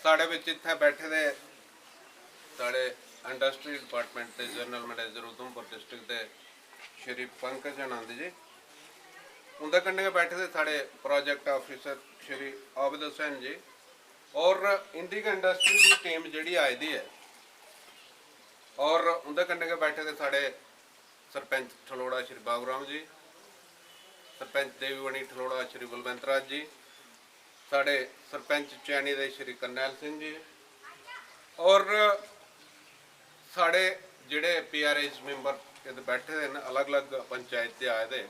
साढ़े विच इत्थे बैठे दे साढ़े इंडस्ट्री डिपार्टमेंट के जनरल मैनेजर उधमपुर डिस्ट्रिक्ट के श्री पंकज आनंद जी, उनके कन्नै बैठे थे साढ़े प्रोजेक्ट ऑफिसर श्री आबिद हुसैन जी और इंडिका इंडस्ट्री की टीम जी आई दी है, और उनके कन्नै बैठे थे साढ़े सरपंच ठलोड़ा श्री बाबूराम जी, सरपंच देवीवणी ठलोड़ा श्री बलवंत राज जी, साढ़े सरपंच चैनी दे श्री करनैल सिंह जी, और साढ़े जिहड़े PRAs मैंबर इत्थे बैठे हैं अलग अलग पंचायत के आए थे,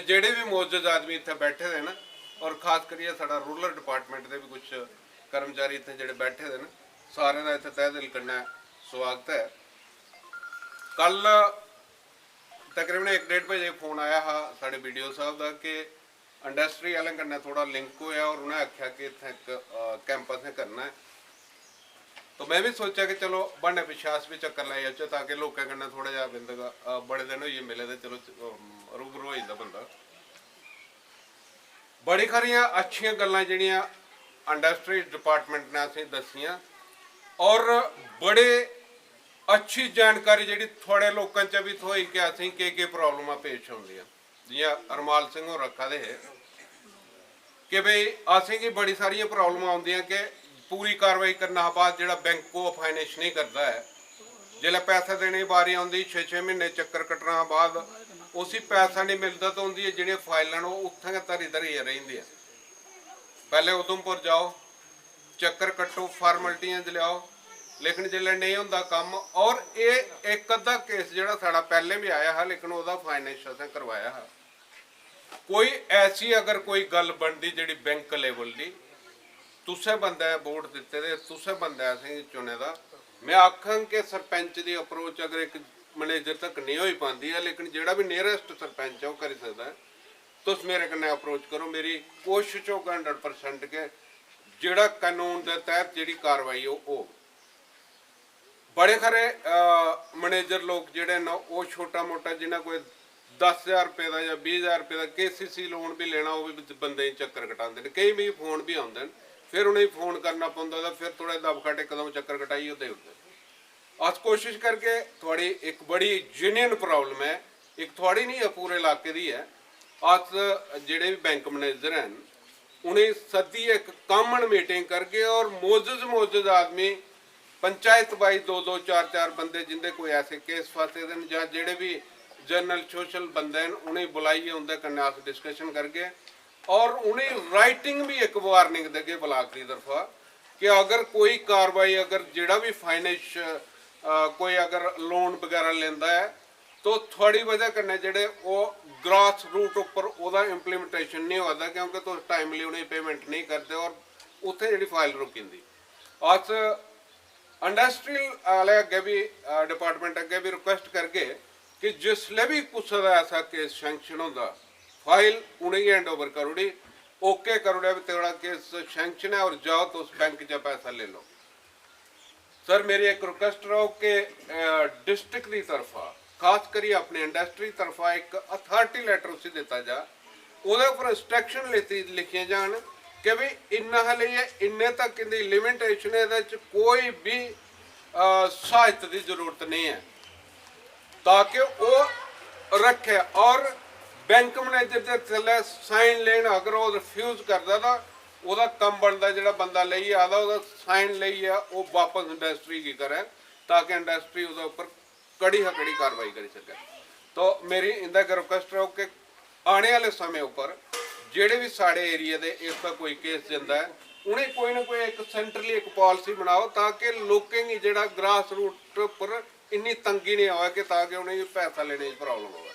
जेडे भी मौजूद आदमी इत्थे बैठे हैं, और खास करिए साड़ा रूरल डिपार्टमेंट के भी कुछ कर्मचारी इत्थे जिहड़े बैठे हैं, सारे का इत्थे तह दिल कन्नै स्वागत है। कल तकरीबन 1-1.5 बजे फोन आया हा साढ़े BDO साहब का कि इंडस्ट्री वाले कन्नै थोड़ा लिंक होया और उन्हें आख्या कि इत्थे एक कैंपस करना है। तो मैं भी सोचा कि चलो बने पिछास भी चक्कर लाई जाचे ताकि लोगों कन्नै थोड़ा जहा बिंद बड़े दिन होइए मिले तो चलो रूबरू हो जाता बंदा। बड़ी सारिया अच्छिया गल्लां जिहड़ियां इंडस्ट्री डिपार्टमेंट ने असें दसियां और बड़े अच्छी जानकारी जिहड़ी थोड़े लोगों च भी थोई कि असें के प्रॉब्लमां पेश आउंदियां। जियां अरमाल सिंह होर रखा दे कि भाई असें की बड़ी सारिया प्रॉब्लमां आउंदियां कि पूरी कार्रवाई करने के बाद जो बैंक को फाइनेंस नहीं करता है, जिसले पैसा देने की बारी आती 6-6 महीने चक्कर कटने के बाद उसी पैसा नहीं मिलता तो उनकी जो फाइलें उत्थे धरी धरी रही। पहले उधमपुर जाओ चक्कर कट्टो फार्मैलिटियां लियाओ, लेकिन जिसले नहीं होंदा काम। और ये एक अद्धा केस जो साड़ा पहले भी आया है लेकिन वह फाइनेंस असें करवाया है। कोई ऐसी अगर कोई गल बनती जी बैंक लेवल की तुसे बंदा वोट दिते दे तुसे बंदा असें चुने दा, मैं आखां कि सरपंच की अप्रोच अगर एक मैनेजर तक नहीं हो पाती है, लेकिन जोड़ा भी नियरेस्ट सरपंच है वह कर सकता है, तुस मेरे कन्नै अप्रोच करो। मेरी कोशिश होगा 100% के जोड़ा कानून के तहत जी कार्रवाई हो। बड़े सारे मैनेजर लोग जोड़े ना वो छोटा मोटा जिन्हें कोई 10,000 रुपये का या 20,000 रुपये का KCC लोन भी लेना वो भी बंदे चक्कर कटाते हैं। कई भी फोन भी आते हैं, फिर उन्हें फोन करना पौंदा तो फिर थोड़े दब खटे कदम चक्कर कटाई होते होते। अस कोशिश करके थोड़ी एक बड़ी जेन्युइन प्रॉब्लम है, एक थोड़ी नहीं है पूरे इलाके की है। अस जिहड़े भी बैंक मैनेजर हैं उन्हें सदी एक कॉमन मीटिंग करके और मोजज आदमी पंचायत वाइज 2-2 4-4 बंदे जिंदे कोई ऐसे केस फसे हैं या जिहड़े भी जनरल सोशल बंदे हैं उन्हें बुलाइए, उनके कन्नै अस डिस्कशन करके और उन्हें राइटिंग भी एक वार्निंग देंगे ब्लाक की तरफा कि अगर कोई कार्रवाई अगर जोड़ा भी फाइनेंस कोई अगर लोन वगैरह लेंदा है तो थोड़ी वजह कन्नै जेडे वो ग्रास रूट उपर वह इंप्लीमेंटेशन नहीं होता, क्योंकि तुम टाइमली उन्हें पेमेंट नहीं करते और उत्थे जी फाइल रुकी दी। अस इंडस्ट्रियल वाले अगे भी डिपार्टमेंट अगे भी रिक्वेस्ट करके कि जिसले भी कुछ ऐसा केस सैंक्शन होता फाइल उन्हें हैंड ओवर करोड़ी, ओके करोड़ा भी तेरा केस सैंक्शन है और जाओ तो उस बैंक से पैसा ले लो। सर मेरी एक रिक्वेस्ट रहो कि डिस्ट्रिक्ट की तरफा खास करिए अपनी इंडस्ट्री तरफा एक अथॉरिटी लैटर उसे दिता जा, वो पर इंस्ट्रक्शन लिखिए जान कि भी इन्ना लिए इन्ने तक इनकी लिमिटेशन है, कोई भी सहायता की जरूरत नहीं है ताकि वो रखे। और बैंक मैनेजर के थले साइन लेन अगर वो रिफ्यूज करता तो वह कम बनता जो बंदा ले आता वह साइन ले वो वापस इंडस्ट्री की करे ताकि इंडस्ट्री उसके उपर कड़ी कड़ी कार्रवाई कर सके। तो मेरी इंदा रिक्वेस्ट रहो कि आने वाले समय उपर जेडे भी साढ़े एरिए के इसका कोई केस जाता है उन्हें कोई ना कोई एक सेंट्रली एक पॉलिसी बनाओ ताकि लोगों की जो ग्रास रूट पर इन्नी तंगी नहीं आए कि ताकि उन्हें पैसा लेने की प्रॉब्लम हो।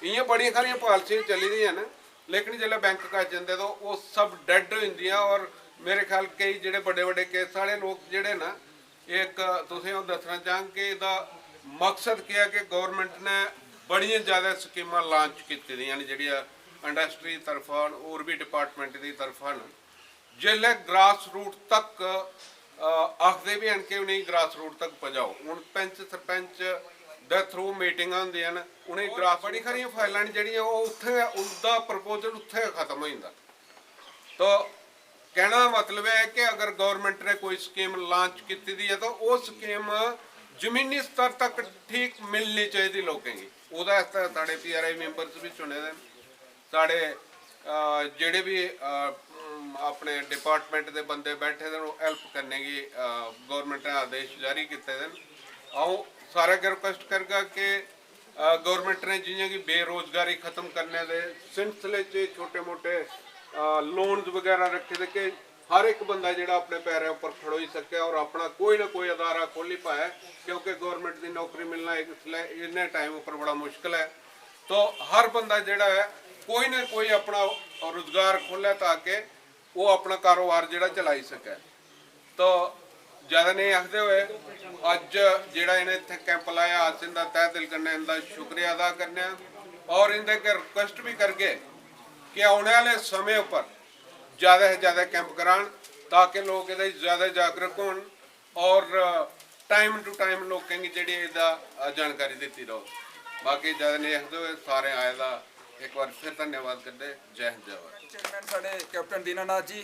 इं बड़िया सारिया पॉलिसियां चली दी हैं लेकिन जो बैंक का जाते तो वो सब डेड हो जाए। और मेरे ख्याल कई जो बड़े बड़े केस वाले लोग जोड़े ना एक तुसें दसना चाहूँ कि इसका मकसद क्या है कि गवर्नमेंट ने बड़िया ज़्यादा स्कीमां लॉन्च की जी इंडस्ट्री तरफा और भी डिपार्टमेंट की तरफा जिसले ग्रास रूट तक आखते भी हैं कि उन्हें ग्रास रूट तक पहुँचाओ। हूँ पंच सरपंच दे थ्रू मीटिंग होंदियां न उन्हें ग्रास बड़ी सारिया फाइलां जिहड़ियां उत्थे उनका प्रपोजल उत्थे खत्म हो जाता। तो कहना दा मतलब है कि अगर गवर्नमेंट ने कोई स्कीम लॉन्च की दी है तो वो स्कीम ਜ਼ਮੀਨੀ स्तर तक ठीक मिलनी चाहिए लोगों की। ਉਹਦਾ ਸਾਡੇ PRI ਮੈਂਬਰਸ भी चुने दे साढ़े ਜਿਹੜੇ भी अपने डिपार्टमेंट के बंदे बैठे थे हेल्प करने की गवर्नमेंट ने आदेश जारी किए हैं। आओ सारा रिक्वेस्ट करगा कि गवर्नमेंट ने जियां कि बेरोजगारी खत्म करने के सिलसिले छोटे मोटे लोन्स वगैरह रखे थे कि हर एक बंदा जोड़ा अपने पैरों पर खड़ो ही सके और अपना कोई ना कोई अदारा खोल ही पाए, क्योंकि गवर्नमेंट की नौकरी मिलना इन्ने टाइम पर बड़ा मुश्किल है। तो हर बंदा जोड़ा है कोई ना कोई अपना रोजगार खोले ताकि वो अपना कारोबार जोड़ा चलाई सके। तो ज़्यादा नहीं आखते हुए अज जोड़ा इन्हें इतने कैंप लाया अस इनका तह दिल करने इनका शुक्रिया अदा करने और इनके रिक्वेस्ट भी करके कि आने वाले समय पर ज़्यादा से ज़्यादा कैंप करान ताकि लोग ये ज़्यादा जागरूक होन और टाइम टू टाइम लोगों की जी जानकारी दी रहो। बाकी ज़्यादा नहीं आखते हुए सारे आए का एक बार फिर धन्यवाद करते। जय हिंद जय भारत। चेयरमैन साढ़े कैप्टन दीनानाथ जी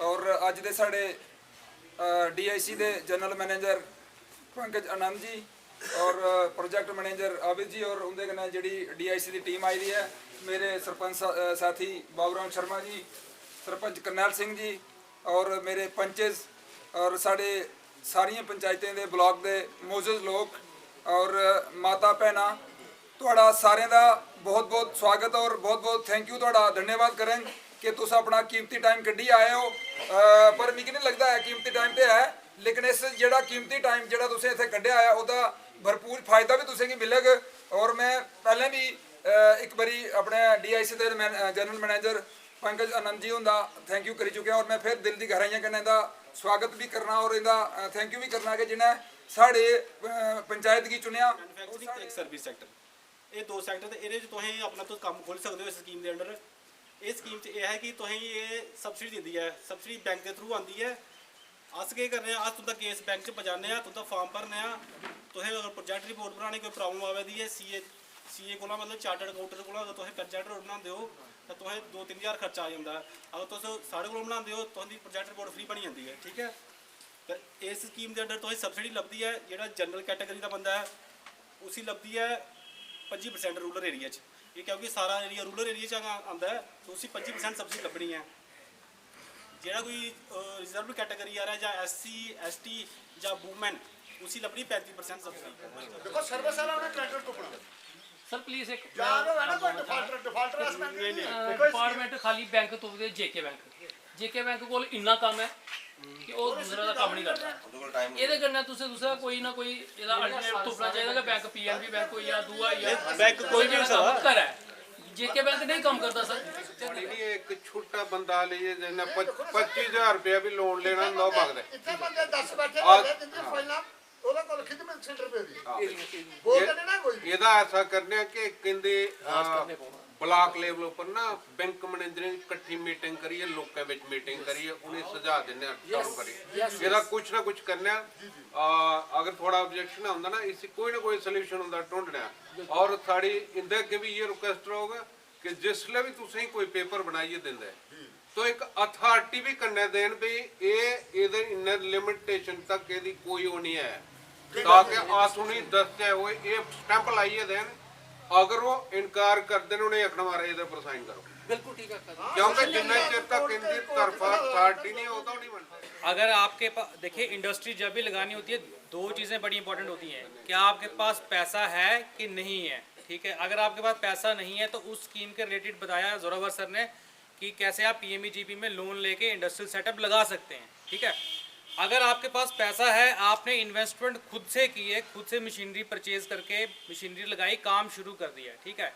और अज दे साढ़े DIC दे जनरल मैनेजर पंकज आनंद जी और प्रोजेक्ट मैनेजर आबिद जी और उनके कन्नै जी DIC की टीम आई दी है। मेरे सरपंच साथी बाबूराम शर्मा जी, सरपंच करनैल सिंह जी और मेरे पंचेस और साढ़े सारिया पंचायतें दे ब्लॉक दे मौजूद लोग और माता भैनां तुहाड़ा सारें दा बहुत बहुत स्वागत और बहुत बहुत थैंक यू तुहाड़ा धन्यवाद करें कि तुस अपना कीमती टाइम कड्ढी आए हो। पर मिगी नहीं लगता है कीमती टाइम तो है, लेकिन इस जेड़ा कीमती टाइम जेड़ा तुसें इत्थे कड्ढिया है उसका भरपूर फायदा भी तुसें गी मिलेगा। और मैं पहले भी एक बारी अपने DIC के जनरल मैनेजर पंकज आनंद जी उनका थैंक यू करी चुके और मैं फिर दिल की गहराइयां कन्नै इहदा स्वागत भी करना और इहदा थैंक यू भी करना कि जिन्हें साढ़े पंचायत की चुनिया। मैन्युफैक्चरिंग ते सर्विस सैक्टर ये दो सैक्टर ते इहदे च तुसीं अपना तुस कम्म खोल सकदे हो। इस स्कीम के अंडर इस स्कीम च यह है कि तुसीं ये सबसिडी दिंदी है, सबसिडी बैंक के थ्रू आती है। अस केह् करने अस तुंदा केस बैंक च पजाने तुंदा फॉर्म भरने तुसें अगर प्रोजेक्ट रिपोर्ट बनाने कोई प्रॉब्लम आवे दी है CA को मतलब चार्टर्ड अकाउंटेंट को अगर तुसें प्रोजेक्ट रिपोर्ट बनाते हो तो तुसें 2-3 हज़ार खर्चा आ जाता है। अगर तुस साढ़े को बनाते हो तुहाडी प्रोजेक्ट रिपोर्ट फ्री बनी जाती है। ठीक है, तो इस स्कीम के अंडर तुसें सबसिडी लभदी है। जिहड़ा जनरल कैटेगरी का बंदा है उसी लभदी है 25% रूरल एरिया ये, क्योंकि सारा एरिया रूरल एरिया आता है तो उसी 25% सबसिडी लभनी है। जोड़ा कोई रिजर्व कैटेगरी आ रहा है या SC ST या वूमेन उसी लभनी 35% सबसिडी। देखो सर्विस वाला उन्हें ट्रैक्टर को बना सर प्लीज एक यार है ना कोई डिफॉल्टर हस्बैंड डिपार्टमेंट खाली बैंक तो JK बैंक कोल इन्ना काम है कि वो दूसरा का काम नहीं करता। ਇਹਦੇ ਕਰਨਾ ਤੁਸੀਂ दूसरा कोई ना कोई ਇਹਦਾ ਅਲਟਰਨੇਟ ਤੁਪਣਾ ਚਾਹੀਦਾ ਕਿ बैंक PNB बैंक कोई या दूआ या बैंक कोई भी सर है JK बैंक नहीं काम करता सर। नहीं एक छोटा बंदा लीजिए जिन्हें 25,000 रुपया भी लोन लेना ना मांगते इतने बंदे 10 बैठे हैं जिनकी फाइलां ਉਹਦਾ ਕੋਲ ਖਿਦਮਤ ਸੈਂਟਰ पे दी बोलते ना कोई ਇਹਦਾ ਐਸਾ ਕਰਨੇ ਕਿ ਕਹਿੰਦੇ ब्लॉक लेवल पर ना बैंक मैनेजर ने इकट्ठी मीटिंग करिए, लोगों विच मीटिंग करिए, उन्हें सुझाव देने चालू करिए। ਇਹਦਾ कुछ ना कुछ करने अगर थोड़ा ऑब्जेक्शन होता ना इसी कोई ना कोई सोल्यूशन होता ढूंढना। और साड़ी इंदे के भी ये रिक्वेस्ट होगा कि जिसले भी तुसीं कोई पेपर बनाइए देंगे तो एक अथॉरिटी भी करने देन भी ये इन्ने लिमिटेशन तक ये कोई वो नहीं है ताकि आस उन्हें दसते हुए ये स्टैंप लाइए देन। अगर वो इनकार कर दें उन्हें आखना मारा इधर पर साइन करो। बिल्कुल ठीक है क्योंकि जिन्ना चिर तक इनकी तरफा अथॉरिटी नहीं होता नहीं बनता। अगर आपके पास देखिए इंडस्ट्री जब भी लगानी होती है दो चीज़ें बड़ी इंपॉर्टेंट होती हैं, क्या आपके पास पैसा है कि नहीं है। ठीक है, अगर आपके पास पैसा नहीं है तो उस स्कीम के रिलेटेड बताया जोरावर सर ने कि कैसे आप PMEGP में लोन लेके इंडस्ट्रियल सेटअप लगा सकते हैं। ठीक है, अगर आपके पास पैसा है, आपने इन्वेस्टमेंट खुद से की है, खुद से मशीनरी परचेज करके मशीनरी लगाई, काम शुरू कर दिया। ठीक है,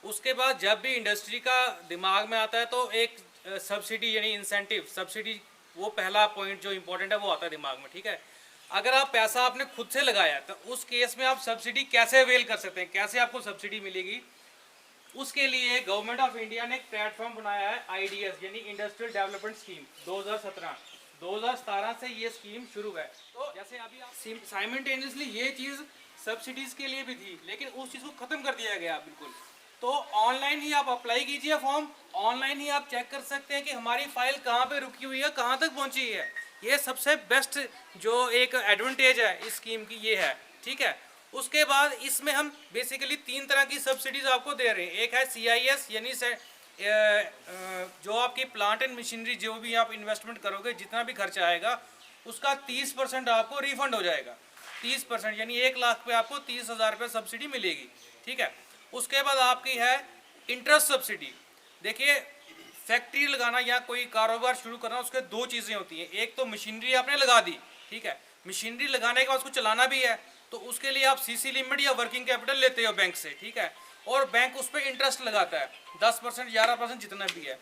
उसके बाद जब भी इंडस्ट्री का दिमाग में आता है तो एक सब्सिडी यानी इंसेंटिव सब्सिडी वो पहला पॉइंट जो इम्पोर्टेंट है वो आता है दिमाग में। ठीक है, अगर आप पैसा आपने खुद से लगाया तो उस केस में आप सब्सिडी कैसे अवेल कर सकते हैं, कैसे आपको सब्सिडी मिलेगी। उसके लिए गवर्नमेंट ऑफ इंडिया ने एक प्लेटफॉर्म बनाया है IDS यानी इंडस्ट्रियल डेवलपमेंट स्कीम 2017 से ये स्कीम शुरू है। तो जैसे अभी आप साइमल्टेनियसली ये चीज़ सब्सिडीज़ के लिए भी थी लेकिन उस चीज़ को ख़त्म कर दिया गया बिल्कुल। तो ऑनलाइन ही आप अप्लाई कीजिए फॉर्म, ऑनलाइन ही आप चेक कर सकते हैं कि हमारी फाइल कहाँ पे रुकी हुई है, कहाँ तक पहुँची है। ये सबसे बेस्ट जो एक एडवांटेज है इस स्कीम की ये है, ठीक है। उसके बाद इसमें हम बेसिकली 3 तरह की सब्सिडीज आपको दे रहे हैं। एक है CIS यानी से जो आपकी प्लांट एंड मशीनरी जो भी आप इन्वेस्टमेंट करोगे जितना भी खर्चा आएगा उसका 30% आपको रिफंड हो जाएगा। 30% यानी 1 लाख पे आपको 30,000 रुपये सब्सिडी मिलेगी, ठीक है। उसके बाद आपकी है इंटरेस्ट सब्सिडी। देखिए फैक्ट्री लगाना या कोई कारोबार शुरू करना उसके 2 चीज़ें होती हैं। एक तो मशीनरी आपने लगा दी, ठीक है, मशीनरी लगाने के बाद उसको चलाना भी है तो उसके लिए आप CC लिमिट या वर्किंग कैपिटल लेते हो बैंक से, ठीक है, और बैंक उस पर इंटरेस्ट लगाता है 10% 11% जितना भी है।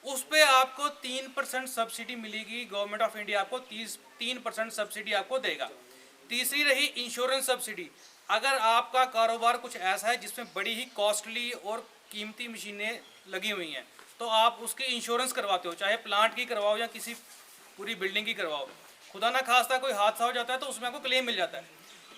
उस पर आपको 3% सब्सिडी मिलेगी। गवर्नमेंट ऑफ इंडिया आपको 3% सब्सिडी आपको देगा। तीसरी रही इंश्योरेंस सब्सिडी। अगर आपका कारोबार कुछ ऐसा है जिसमें बड़ी ही कॉस्टली और कीमती मशीनें लगी हुई हैं तो आप उसकी इंश्योरेंस करवाते हो, चाहे प्लांट की करवाओ या किसी पूरी बिल्डिंग की करवाओ। खुदा ना खास्ता कोई हादसा हो जाता है तो उसमें आपको क्लेम मिल जाता है।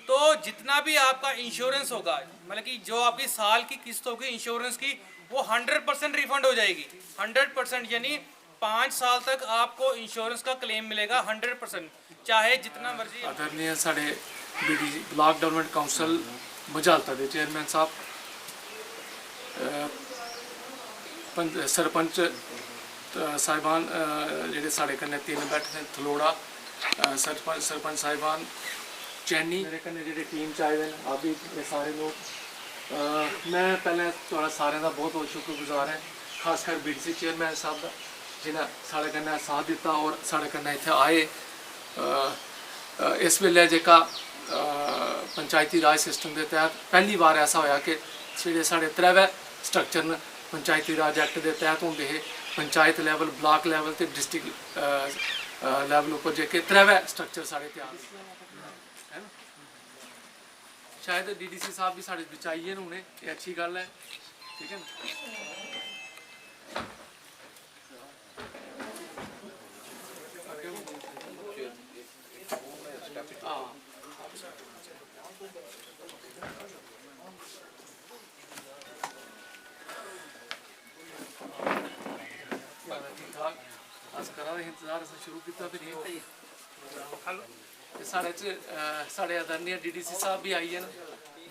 तो जितना भी आपका इंश्योरेंस होगा, मतलब कि जो आपकी साल की किस्त होगी इंश्योरेंस की, वो 100% रिफंड हो जाएगी। 100% यानी 5 साल तक आपको इंश्योरेंस का क्लेम मिलेगा 100%, चाहे जितना मर्जी। आदरणीय साढ़े BDC ब्लॉक डेवलपमेंट काउंसिल बुझालता के चेयरमैन साहब, सरपंच साहिबान जेह्ड़े साढ़े कन्नै 3 बैठे ने, थलोड़ा सरपंच साहिबान, चैनी, मेरे कन्नै जेह्ड़ी टीम च आए दे न, आप भी ये सारे लोग। मैं पहले थोड़ा सारें दा बहुत बहुत शुक्रगुजार है, खासकर BDC चेयरमैन साहब दा जिन्हें साढ़े कन्नै साथ दिता और साढ़े कन्नै इत्थे आए। इस वेले जेह्का पंचायती राज सिस्टम के तहत पहली बार ऐसा होया कि जेह्ड़े साढ़े 3 स्ट्रक्चर न पंचायती राज एक्ट के तहत होंदे हे, पंचायत लेवल, ब्लॉक लेवल ते डिस्ट्रिक्ट लेवल उपर जेह्के 3 स्ट्रक्चर साढ़े तैयार है ना। शायद DDC साहब भी साढ़े बिच आइए न, उन्हें ये अच्छी गल है, ठीक है ना। ठीक ठाक अस करा दे इंतजार, असें शुरू किया फिर साढ़े आदरणीय DDC साहब भी आई हैं।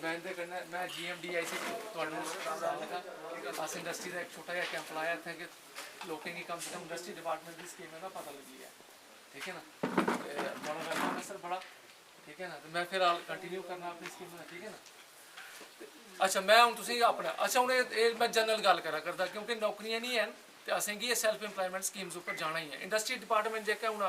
मैं इंदे कन्नै मैं GMDIC अस इंडस्ट्री का एक छोटा जिहा कैंप लाया इत्थै कि लोकें गी कम से कम इंडस्ट्री डिपार्टमेंट की स्कीमें का पता लगी है, ठीक है ना। बड़ा वेलकम है सर, बड़ा ठीक है ना। तो मैं फिर कंटिन्यू करना अपनी स्कीम, ठीक है ना। अच्छा मैं हूँ तुसें अपना हूँ मैं जनरल गल करा करदा क्योंकि नौकरियां नहीं हैन तो असेंगी सेल्फ इंप्लॉयमेंट स्कीम्स उपर जाना ही है। इंडस्ट्री डिपार्टमेंट जेह्का हूँ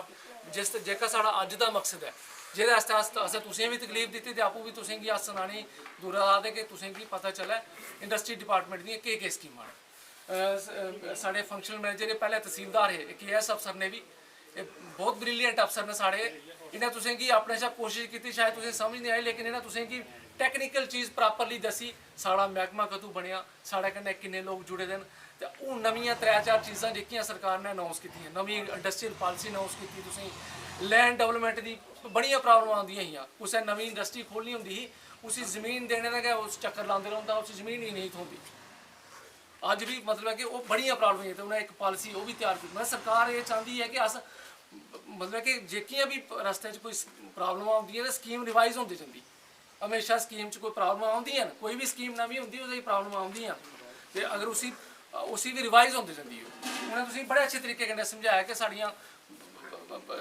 जेह्का साढ़ा अज्ज दा मकसद है, जेह्दे आस्तै असें तुसें भी तकलीफ दित्ती ते आपूं भी तुसेंगी अस सनानी दूरा दा कि तुसेंगी पता चलै इंडस्ट्री डिपार्टमेंट दियां केह् स्कीमां न। साढ़े फंक्शनल मैनेजर पैह्ले तहसीलदार हे, KS अफसर ने भी बहुत ब्रिलियंट अफसर ने साढ़े, इन्हें तुसेंगी अपने शा कोशिश की, शायद तुसें समझ नहीं आई, लेकिन इन्हें तुसेंगी टैक्नीकल चीज़ प्रॉपरली दसी, साढ़ा मैहकमा कदूं बनेआ, साढ़े कन्नै किन्ने लोग जुड़े दे न। ते हून नवियां 3-4 चीज़ां जेह्कियां सरकार ने अनाउंस कीतियां, नवीं इंडस्ट्रियल पॉलिसी अनाउंस कीती, तुसें लैंड डेवलपमेंट दी बड़ियां प्रॉब्लम आंदियां हियां। कुसै नवीं इंडस्ट्री खोलनी होंदी ही, उसी जमीन देने दा गै उस चक्कर लांदे रौंह्दा, उसी जमीन ही नहीं थ्होंदी। अज्ज भी मतलब है कि वो बड़ियां प्रॉब्लम ही, तो उन्हें एक पॉलिसी वो भी तैयार की। मतलब सरकार ये चाहती है कि अस मतलब कि जेह्कियां भी रस्ते च कोई प्रॉब्लम आंदियां ते स्कीम रिवाइज होंदी जंदी। हमेशा स्कीम च कोई प्रॉब्लम आंदियां न, कोई भी स्कीम नवीं होंदी ओह्दे च प्रॉब्लम आंदियां ते अगर उसी भी रिवाइज होंदी जंदी है। उन्हें तुसेंगी बड़े अच्छे तरीके कन्नै समझाया कि साड़ियां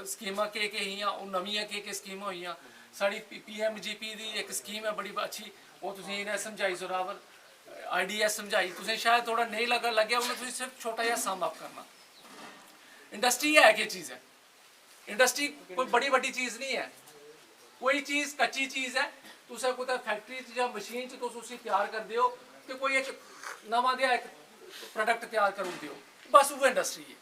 स्कीमां केह् हियां, ओह् नवियां केह् स्कीमां होइयां। साड़ी PMGP दी एक स्कीम है बड़ी अच्छी, वो तुसेंगी इन्हें समझाई, जोरावर IDS समझाई, तुसें शायद थोड़ा नहीं लग्गेआ, उन्हें तुसें सिर्फ छोटा जिहा सम अप करना। इंडस्ट्री है केह् चीज़ है? इंडस्ट्री कोई बड़ी बड्डी चीज़ नहीं है, कोई चीज़ कच्ची चीज़ है, तुसें कुतै फैक्ट्री च जां मशीन च तुस उसी तैयार करदे हो ते कोई एक नवां देहा एक प्रोडक्ट तैयार करी ओड़दे हो, बस उ'ऐ इंडस्ट्री है।